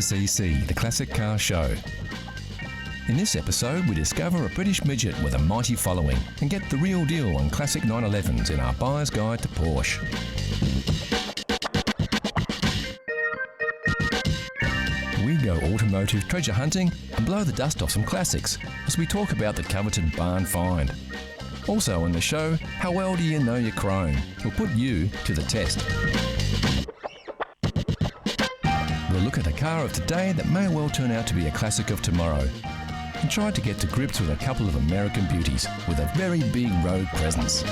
CC, the Classic Car Show. In this episode, we discover a British midget with a mighty following and get the real deal on classic 911s in our Buyer's Guide to Porsche. We go automotive treasure hunting and blow the dust off some classics as we talk about the coveted barn find. Also on the show, how well do you know your chrome? We'll put you to the test. We'll look at a car of today that may well turn out to be a classic of tomorrow, and try to get to grips with a couple of American beauties with a very big road presence.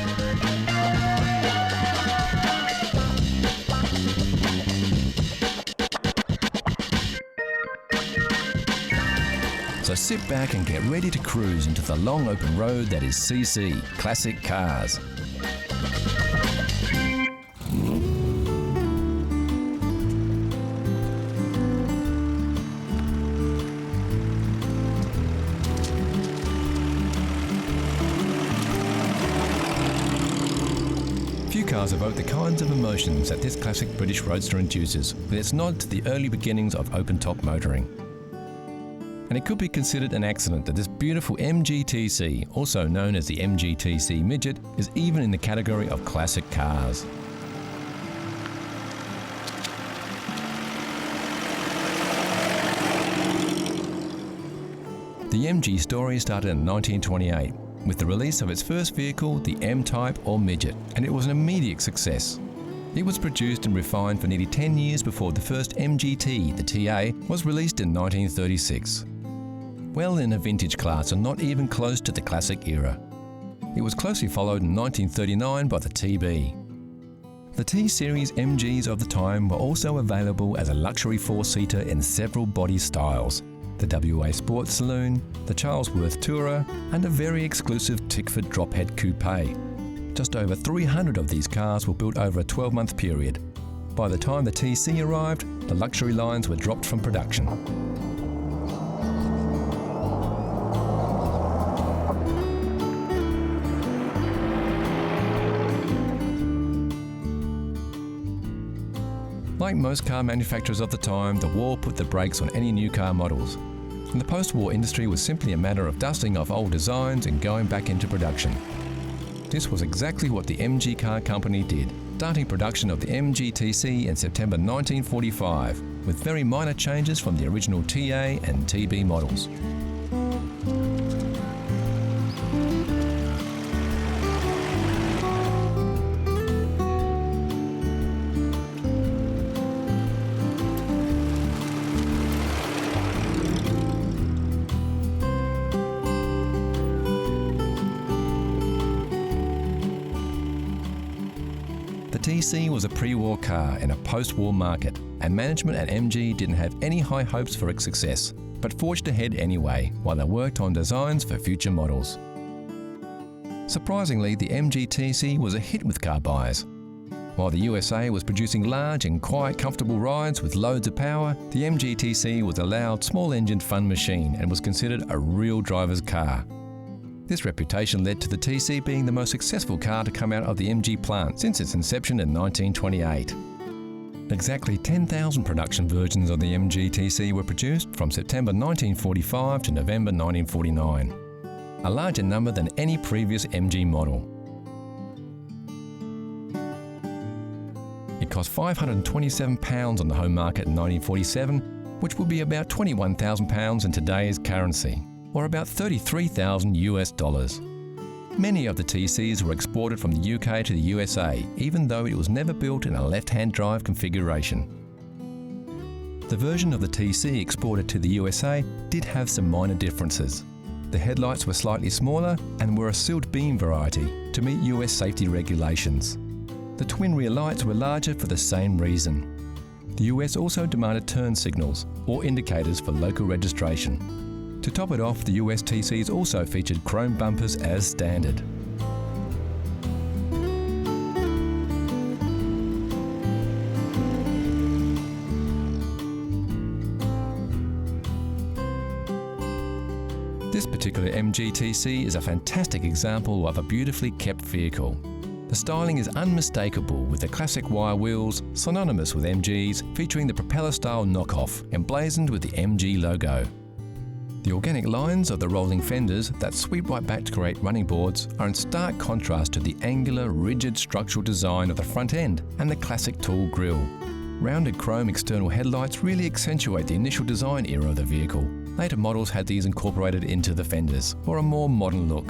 So sit back and get ready to cruise into the long open road that is CC, Classic Cars. Few cars evoke the kinds of emotions that this classic British roadster induces, with its nod to the early beginnings of open-top motoring. And it could be considered an accident that this beautiful MGTC, also known as the MGTC Midget, is even in the category of classic cars. The MG story started in 1928 with the release of its first vehicle, the M-Type or Midget, and it was an immediate success. It was produced and refined for nearly 10 years before the first MGT, the TA, was released in 1936. Well in a vintage class and not even close to the classic era. It was closely followed in 1939 by the TB. The T-Series MGs of the time were also available as a luxury four-seater in several body styles: the WA Sport Saloon, the Charlesworth Tourer, and a very exclusive Tickford Drophead Coupe. Just over 300 of these cars were built over a 12-month period. By the time the TC arrived, the luxury lines were dropped from production. Like most car manufacturers of the time, the war put the brakes on any new car models, and the post-war industry was simply a matter of dusting off old designs and going back into production. This was exactly what the MG Car Company did, starting production of the MGTC in September 1945, with very minor changes from the original TA and TB models. The TC was a pre-war car in a post-war market, and management at MG didn't have any high hopes for its success, but forged ahead anyway while they worked on designs for future models. Surprisingly, the MGTC was a hit with car buyers. While the USA was producing large and quiet, comfortable rides with loads of power, the MGTC was a loud, small-engined fun machine and was considered a real driver's car. This reputation led to the TC being the most successful car to come out of the MG plant since its inception in 1928. Exactly 10,000 production versions of the MG TC were produced from September 1945 to November 1949, a larger number than any previous MG model. It cost £527 on the home market in 1947, which would be about £21,000 in today's currency, or about $33,000 US. Many of the TCs were exported from the UK to the USA, even though it was never built in a left-hand drive configuration. The version of the TC exported to the USA did have some minor differences. The headlights were slightly smaller and were a sealed beam variety to meet US safety regulations. The twin rear lights were larger for the same reason. The US also demanded turn signals or indicators for local registration. To top it off, the US TCs also featured chrome bumpers as standard. This particular MG TC is a fantastic example of a beautifully kept vehicle. The The styling is unmistakable, with the classic wire wheels, synonymous with MGs, featuring the propeller-style knockoff, emblazoned with the MG logo. The organic lines of the rolling fenders that sweep right back to create running boards are in stark contrast to the angular, rigid structural design of the front end and the classic tool grille. Rounded chrome external headlights really accentuate the initial design era of the vehicle. Later models had these incorporated into the fenders for a more modern look.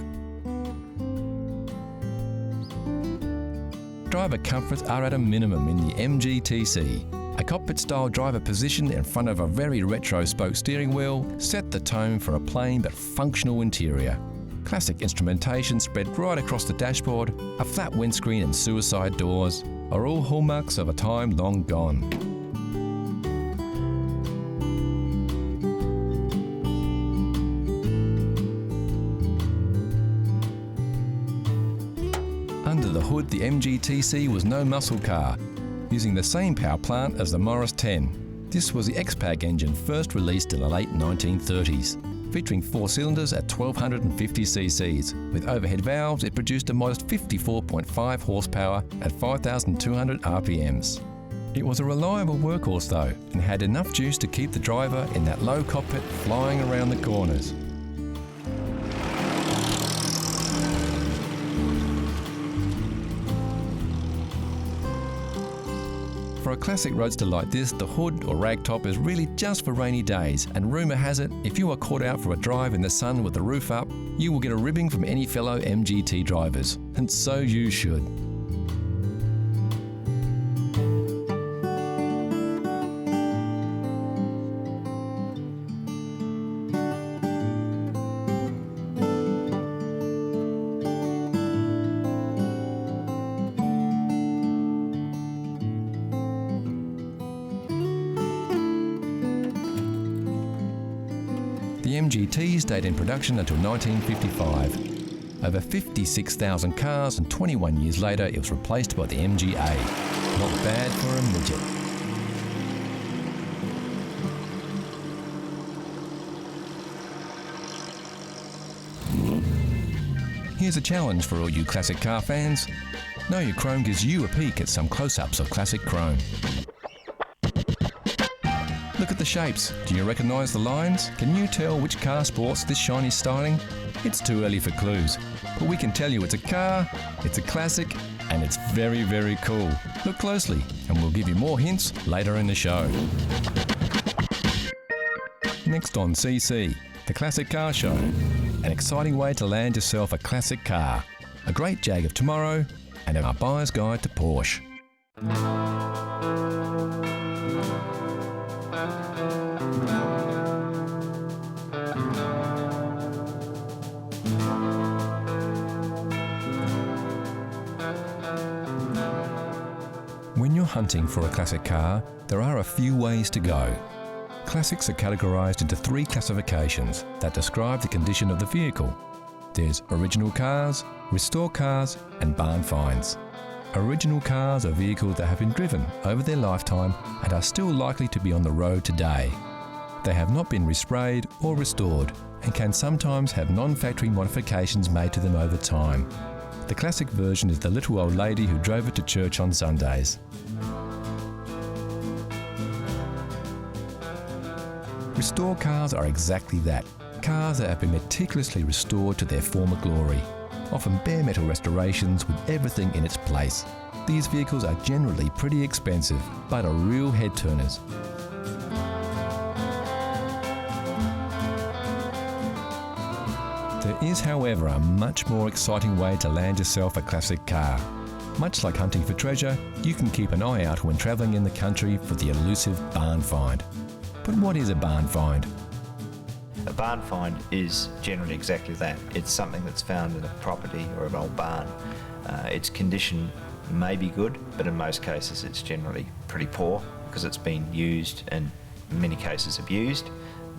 Driver comforts are at a minimum in the MG-TC. A cockpit-style driver position in front of a very retro spoke steering wheel set the tone for a plain but functional interior. Classic instrumentation spread right across the dashboard, a flat windscreen and suicide doors are all hallmarks of a time long gone. Under the hood, the MG-TC was no muscle car, using the same power plant as the Morris 10. This was the X-Pac engine first released in the late 1930s. Featuring 4 cylinders at 1250 cc's. With overhead valves, it produced a modest 54.5 horsepower at 5,200 RPMs. It was a reliable workhorse though, and had enough juice to keep the driver in that low cockpit flying around the corners. For a classic roadster like this, the hood or ragtop is really just for rainy days, and rumour has it, if you are caught out for a drive in the sun with the roof up, you will get a ribbing from any fellow MGT drivers, and so you should. The MGT stayed in production until 1955. Over 56,000 cars, and 21 years later it was replaced by the MGA. Not bad for a midget. Here's a challenge for all you classic car fans. Know Your Chrome gives you a peek at some close-ups of classic chrome. Look at the shapes. Do you recognise the lines? Can you tell which car sports this shiny styling? It's too early for clues, but we can tell you it's a car, it's a classic, and it's very, very cool. Look closely, and we'll give you more hints later in the show. Next on CC, the Classic Car Show. An exciting way to land yourself a classic car. A great Jag of tomorrow, and our buyer's guide to Porsche. When you're hunting for a classic car, there are a few ways to go. Classics are categorised into 3 classifications that describe the condition of the vehicle. There's original cars, restore cars, and barn finds. Original cars are vehicles that have been driven over their lifetime and are still likely to be on the road today. They have not been resprayed or restored and can sometimes have non-factory modifications made to them over time. The classic version is the little old lady who drove it to church on Sundays. Restore cars are exactly that. Cars that have been meticulously restored to their former glory. Often bare metal restorations with everything in its place. These vehicles are generally pretty expensive, but are real head turners. There is, however, a much more exciting way to land yourself a classic car. Much like hunting for treasure, you can keep an eye out when travelling in the country for the elusive barn find. But what is a barn find? A barn find is generally exactly that. It's something that's found in a property or an old barn. Its condition may be good, but in most cases it's generally pretty poor because it's been used and in many cases abused.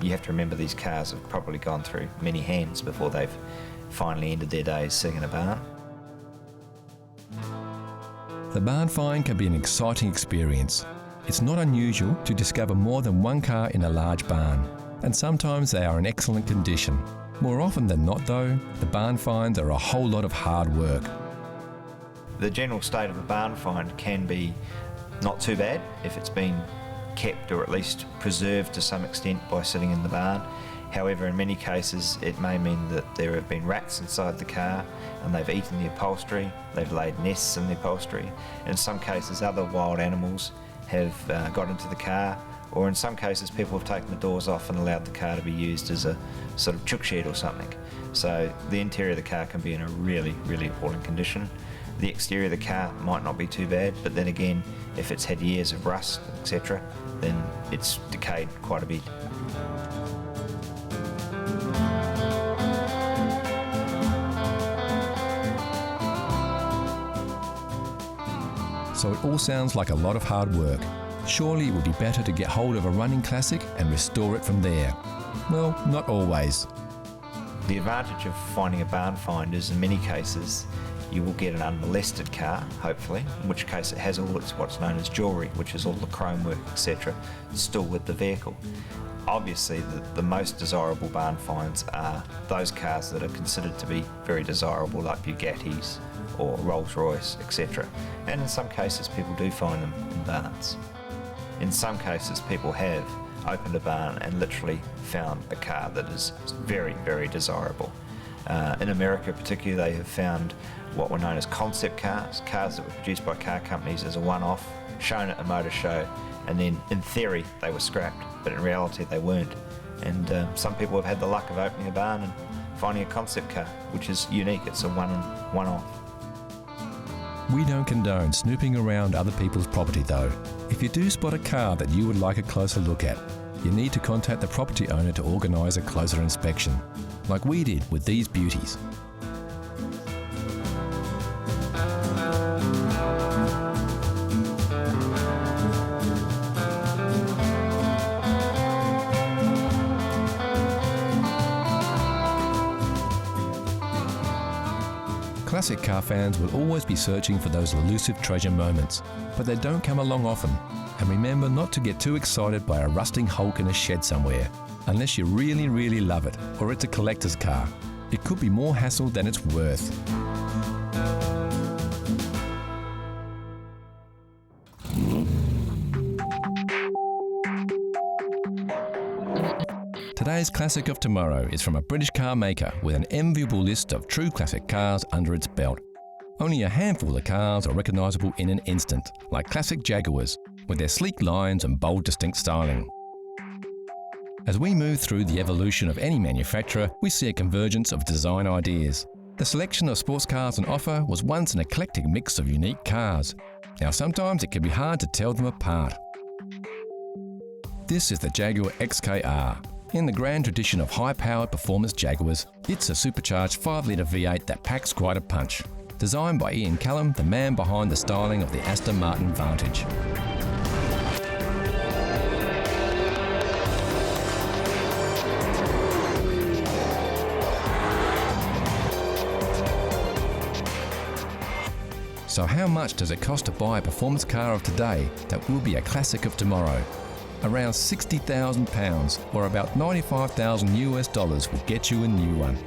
You have to remember these cars have probably gone through many hands before they've finally ended their days sitting in a barn. The barn find can be an exciting experience. It's not unusual to discover more than one car in a large barn, and sometimes they are in excellent condition. More often than not though, the barn finds are a whole lot of hard work. The general state of a barn find can be not too bad if it's been kept or at least preserved to some extent by sitting in the barn. However, in many cases it may mean that there have been rats inside the car and they've eaten the upholstery, they've laid nests in the upholstery. In some cases other wild animals have got into the car, or in some cases people have taken the doors off and allowed the car to be used as a sort of chook shed or something. So the interior of the car can be in a really, really appalling condition. The exterior of the car might not be too bad, but then again, if it's had years of rust, etc., then it's decayed quite a bit. So it all sounds like a lot of hard work. Surely it would be better to get hold of a running classic and restore it from there. Well, not always. The advantage of finding a barn find is in many cases you will get an unmolested car, hopefully, in which case it has all its what's known as jewellery, which is all the chrome work, etc., still with the vehicle. Obviously, the most desirable barn finds are those cars that are considered to be very desirable, like Bugattis or Rolls-Royce, etc. And in some cases, people do find them in barns. In some cases, people have opened a barn and literally found a car that is very, very desirable. In America particularly, they have found what were known as concept cars, cars that were produced by car companies as a one-off, shown at a motor show, and then in theory they were scrapped, but in reality they weren't. And some people have had the luck of opening a barn and finding a concept car, which is unique. It's a one-off. We don't condone snooping around other people's property though. If you do spot a car that you would like a closer look at, you need to contact the property owner to organise a closer inspection, like we did with these beauties. Classic car fans will always be searching for those elusive treasure moments, but they don't come along often. And remember not to get too excited by a rusting hulk in a shed somewhere, unless you really, really love it, or it's a collector's car. It could be more hassle than it's worth. Today's Classic of Tomorrow is from a British car maker with an enviable list of true classic cars under its belt. Only a handful of cars are recognisable in an instant, like classic Jaguars, with their sleek lines and bold, distinct styling. As we move through the evolution of any manufacturer, we see a convergence of design ideas. The selection of sports cars on offer was once an eclectic mix of unique cars. Now sometimes it can be hard to tell them apart. This is the Jaguar XKR. In the grand tradition of high-powered performance Jaguars, it's a supercharged 5-litre V8 that packs quite a punch. Designed by Ian Callum, the man behind the styling of the Aston Martin Vantage. So how much does it cost to buy a performance car of today that will be a classic of tomorrow? Around £60,000, or about $95,000 will get you a new one.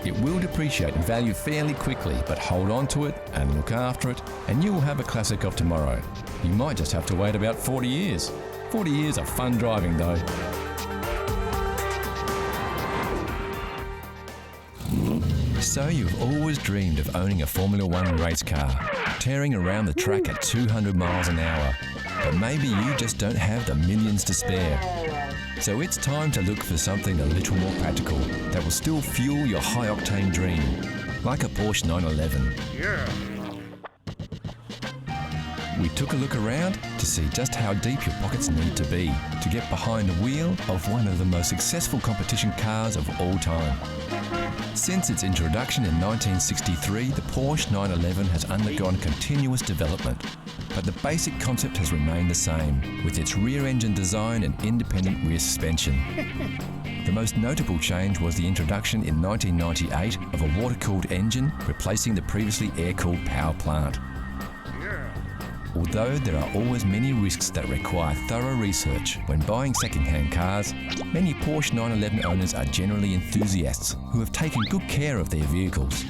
It will depreciate in value fairly quickly, but hold on to it and look after it, and you will have a classic of tomorrow. You might just have to wait about 40 years. 40 years of fun driving though. So you've always dreamed of owning a Formula One race car, tearing around the track at 200 miles an hour. But maybe you just don't have the millions to spare. So it's time to look for something a little more practical that will still fuel your high-octane dream, like a Porsche 911. Yeah. We took a look around to see just how deep your pockets need to be to get behind the wheel of one of the most successful competition cars of all time. Since its introduction in 1963, the Porsche 911 has undergone continuous development, but the basic concept has remained the same, with its rear-engine design and independent rear suspension. The most notable change was the introduction in 1998 of a water-cooled engine, replacing the previously air-cooled power plant. Although there are always many risks that require thorough research when buying second-hand cars, many Porsche 911 owners are generally enthusiasts who have taken good care of their vehicles.